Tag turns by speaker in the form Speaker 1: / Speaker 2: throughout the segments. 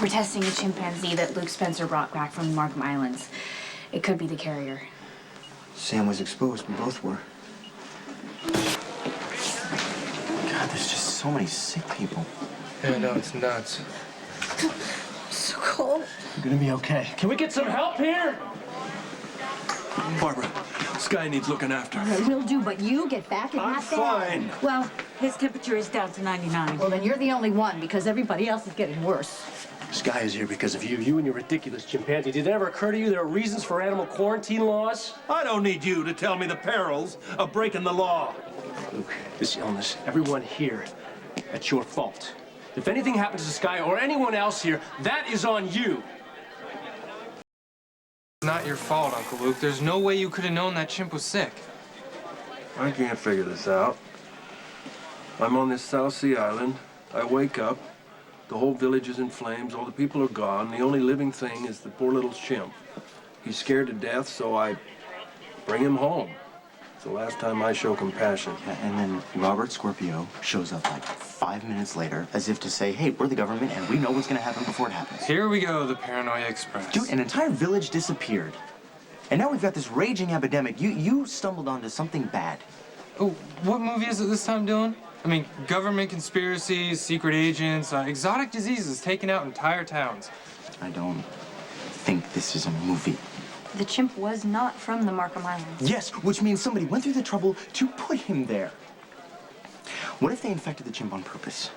Speaker 1: We're testing a chimpanzee that Luke Spencer brought back from the Markham Islands. It could be the carrier.
Speaker 2: Sam was exposed. We both were. God, there's just so many sick people.
Speaker 3: Yeah, no, it's nuts.
Speaker 4: So cold.
Speaker 2: You're gonna be okay.
Speaker 3: Can we get some help here? Barbara, this guy needs looking after.
Speaker 4: Will do, but you get back and
Speaker 3: I'm
Speaker 4: not
Speaker 3: fine.
Speaker 5: Well, his temperature is down to 99.
Speaker 4: Well, then you're the only one, because everybody else is getting worse.
Speaker 6: This guy is here because of you. You and your ridiculous chimpanzee. Did it ever occur to you there are reasons for animal quarantine laws?
Speaker 7: I don't need you to tell me the perils of breaking the law.
Speaker 6: Luke, this illness, everyone here, that's your fault. If anything happens to this guy or anyone else here, that is on you.
Speaker 3: It's not your fault, Uncle Luke. There's no way you could have known that chimp was sick.
Speaker 7: I can't figure this out. I'm on this South Sea island. I wake up. The whole village is in flames. All the people are gone. The only living thing is the poor little chimp. He's scared to death, so I bring him home. It's the last time I show compassion.
Speaker 2: Yeah, and then Robert Scorpio shows up like 5 minutes later as if to say, hey, we're the government and we know what's gonna happen before it happens.
Speaker 3: Here we go, the Paranoia Express.
Speaker 2: Dude, an entire village disappeared. And now we've got this raging epidemic. You stumbled onto something bad.
Speaker 3: Oh, what movie is it this time, Dillon? I mean, government conspiracies, secret agents, exotic diseases taking out entire towns.
Speaker 2: I don't think this is a movie.
Speaker 1: The chimp was not from the Markham Islands.
Speaker 2: Yes, which means somebody went through the trouble to put him there. What if they infected the chimp on purpose?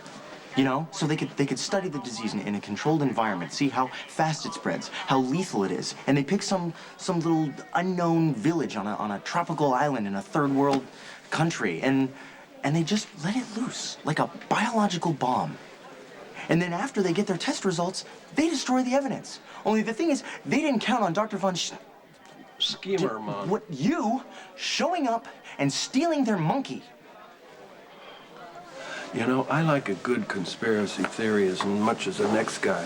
Speaker 2: You know, so they could study the disease in a controlled environment, see how fast it spreads, how lethal it is, and they pick some little unknown village on a tropical island in a third world country, and they just let it loose like a biological bomb. And then after they get their test results, they destroy the evidence. Only the thing is, they didn't count on Dr. Von
Speaker 7: Schemerman.
Speaker 2: What, you showing up and stealing their monkey.
Speaker 7: You know, I like a good conspiracy theory as much as the next guy.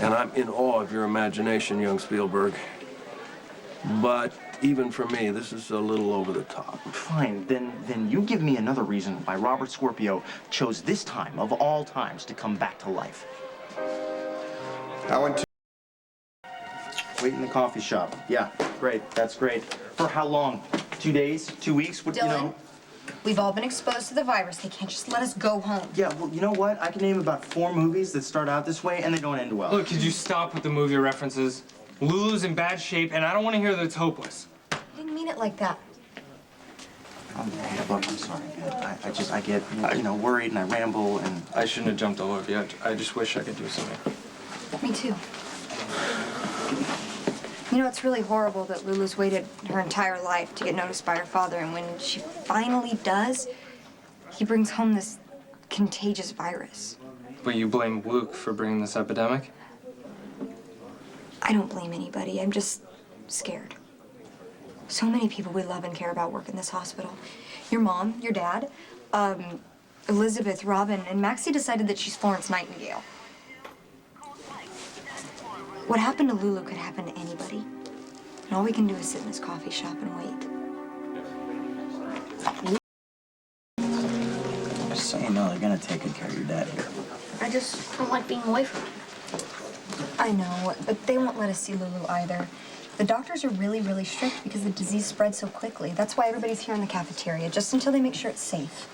Speaker 7: And I'm in awe of your imagination, young Spielberg. But even for me, this is a little over the top.
Speaker 2: Fine, then you give me another reason why Robert Scorpio chose this time of all times to come back to life. I went to wait in the coffee shop. Yeah, great, that's great. For how long? 2 days? 2 weeks? What,
Speaker 4: Dillon,
Speaker 2: you know?
Speaker 4: we've all been exposed to the virus. They can't just let us go home.
Speaker 2: Yeah, well, you know what? I can name about 4 movies that start out this way and they don't end well.
Speaker 3: Look, could you stop with the movie references? Lulu's in bad shape, and I don't want to hear that it's hopeless.
Speaker 4: I didn't mean it like that.
Speaker 2: Hey, look, I'm sorry, man. I get, you know, worried and I ramble and...
Speaker 3: I shouldn't have jumped all over you. I just wish I could do something.
Speaker 4: Me too. You know, it's really horrible that Lulu's waited her entire life to get noticed by her father, and when she finally does, he brings home this contagious virus.
Speaker 3: But you blame Luke for bringing this epidemic?
Speaker 4: I don't blame anybody. I'm just scared. So many people we love and care about work in this hospital. Your mom, your dad, Elizabeth, Robin, and Maxie decided that she's Florence Nightingale. What happened to Lulu could happen to anybody. And all we can do is sit in this coffee shop and wait.
Speaker 2: Just so you know, they're gonna take good care of your dad here.
Speaker 8: I just don't like being away from him.
Speaker 4: I know, but they won't let us see Lulu either. The doctors are really, really strict because the disease spreads so quickly. That's why everybody's here in the cafeteria, just until they make sure it's safe.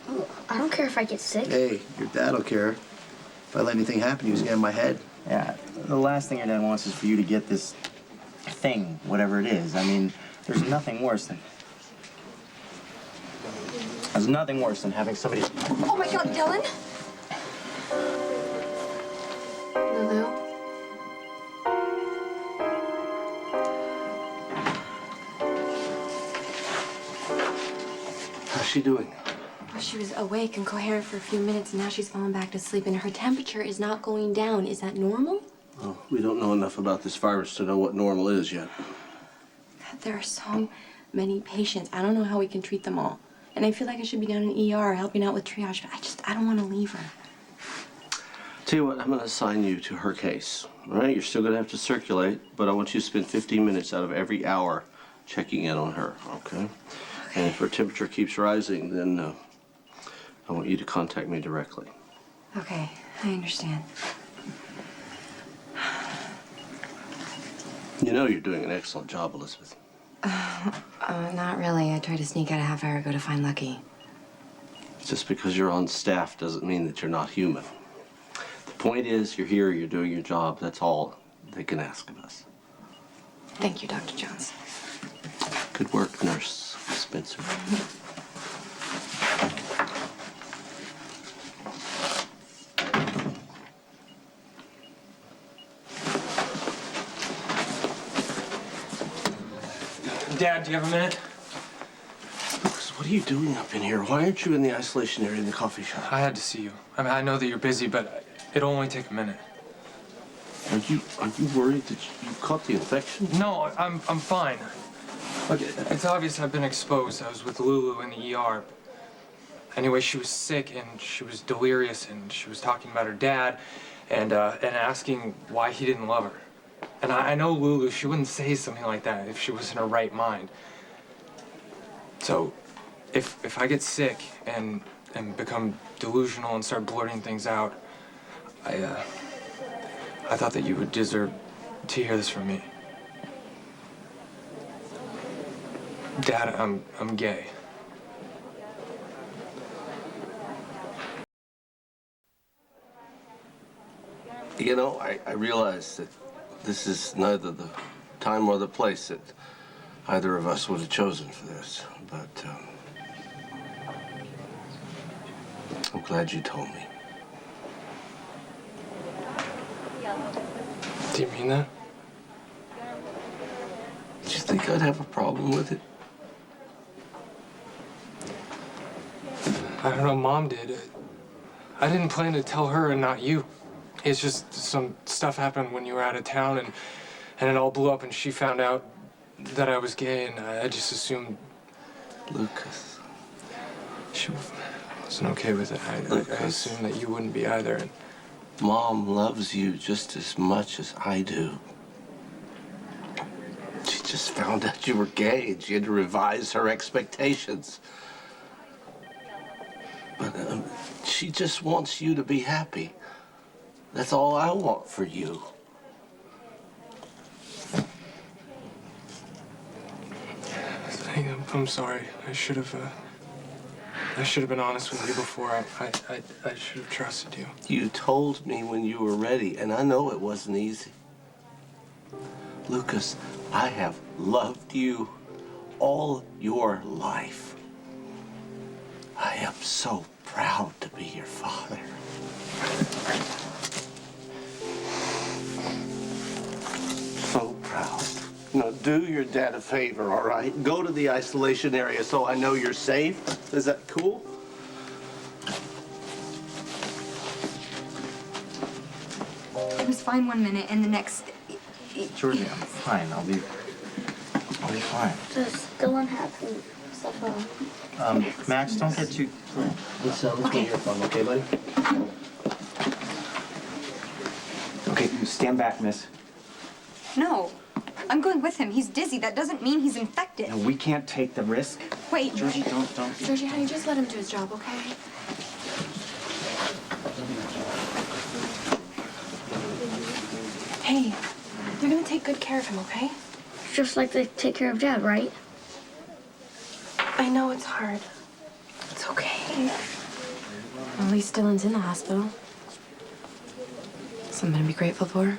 Speaker 8: Oh, I don't care if I get sick.
Speaker 9: Hey, your dad'll care. If I let anything happen, he was getting my head.
Speaker 2: Yeah, the last thing your dad wants is for you to get this thing, whatever it is. I mean, there's nothing worse than having somebody...
Speaker 4: Oh my God, Dillon!
Speaker 8: Lulu?
Speaker 9: How's she doing?
Speaker 10: Well, she was awake and coherent for a few minutes, and now she's fallen back to sleep, and her temperature is not going down. Is that normal?
Speaker 9: Well, we don't know enough about this virus to know what normal is yet.
Speaker 10: There are so many patients. I don't know how we can treat them all. And I feel like I should be down in ER helping out with triage, but I don't want to leave her.
Speaker 9: Tell you what, I'm gonna assign you to her case. All right, you're still gonna have to circulate, but I want you to spend 15 minutes out of every hour checking in on her, okay? And if her temperature keeps rising, then I want you to contact me directly.
Speaker 10: Okay, I understand.
Speaker 9: You know you're doing an excellent job, Elizabeth.
Speaker 10: Not really. I tried to sneak out a half hour ago to find Lucky.
Speaker 9: Just because you're on staff doesn't mean that you're not human. The point is, you're here, you're doing your job. That's all they can ask of us.
Speaker 10: Thank you, Dr. Jones.
Speaker 9: Good work, Nurse Spencer.
Speaker 3: Dad, do you have a minute?
Speaker 9: Lucas, what are you doing up in here? Why aren't you in the isolation area in the coffee shop?
Speaker 3: I had to see you. I mean, I know that you're busy, but it'll only take a minute.
Speaker 9: Are you worried that you caught the infection?
Speaker 3: No, I'm fine. Look, it's obvious I've been exposed. I was with Lulu in the ER. Anyway, she was sick and she was delirious and she was talking about her dad and asking why he didn't love her. And I know Lulu, she wouldn't say something like that if she was in her right mind. So, if I get sick and become delusional and start blurting things out, I thought that you would deserve to hear this from me. Dad, I'm gay.
Speaker 9: You know, I realize that this is neither the time or the place that either of us would have chosen for this, but I'm glad you told me.
Speaker 3: Do you mean that?
Speaker 9: Do you think I'd have a problem with it?
Speaker 3: I don't know, Mom did. I didn't plan to tell her and not you. It's just some stuff happened when you were out of town and it all blew up and she found out that I was gay and I just assumed...
Speaker 9: Lucas.
Speaker 3: She wasn't okay with it. I assumed that you wouldn't be either. And
Speaker 9: Mom loves you just as much as I do. She just found out you were gay and she had to revise her expectations. But she just wants you to be happy. That's all I want for you.
Speaker 3: I'm sorry. I should have been honest with you before. I should have trusted you.
Speaker 9: You told me when you were ready, and I know it wasn't easy. Lucas, I have loved you all your life. I am so proud to be your father. So proud. Now, do your dad a favor, all right? Go to the isolation area so I know you're safe. Is that cool?
Speaker 4: I was fine 1 minute and the next...
Speaker 2: Georgie, I'm fine. I'll be fine.
Speaker 8: Does Dillon have stuff
Speaker 2: Max, don't get too...
Speaker 6: Let's get your phone, okay, buddy?
Speaker 2: Okay, stand back, miss.
Speaker 4: No, I'm going with him. He's dizzy. That doesn't mean he's infected.
Speaker 2: No, we can't take the risk.
Speaker 4: Wait.
Speaker 2: Georgie, don't.
Speaker 10: Georgie, honey, just let him do his job, okay? Hey, they're gonna take good care of him, okay?
Speaker 8: just like they take care of Dad, right?
Speaker 10: I know it's hard. It's okay. At least Dillon's in the hospital. Something to be grateful for.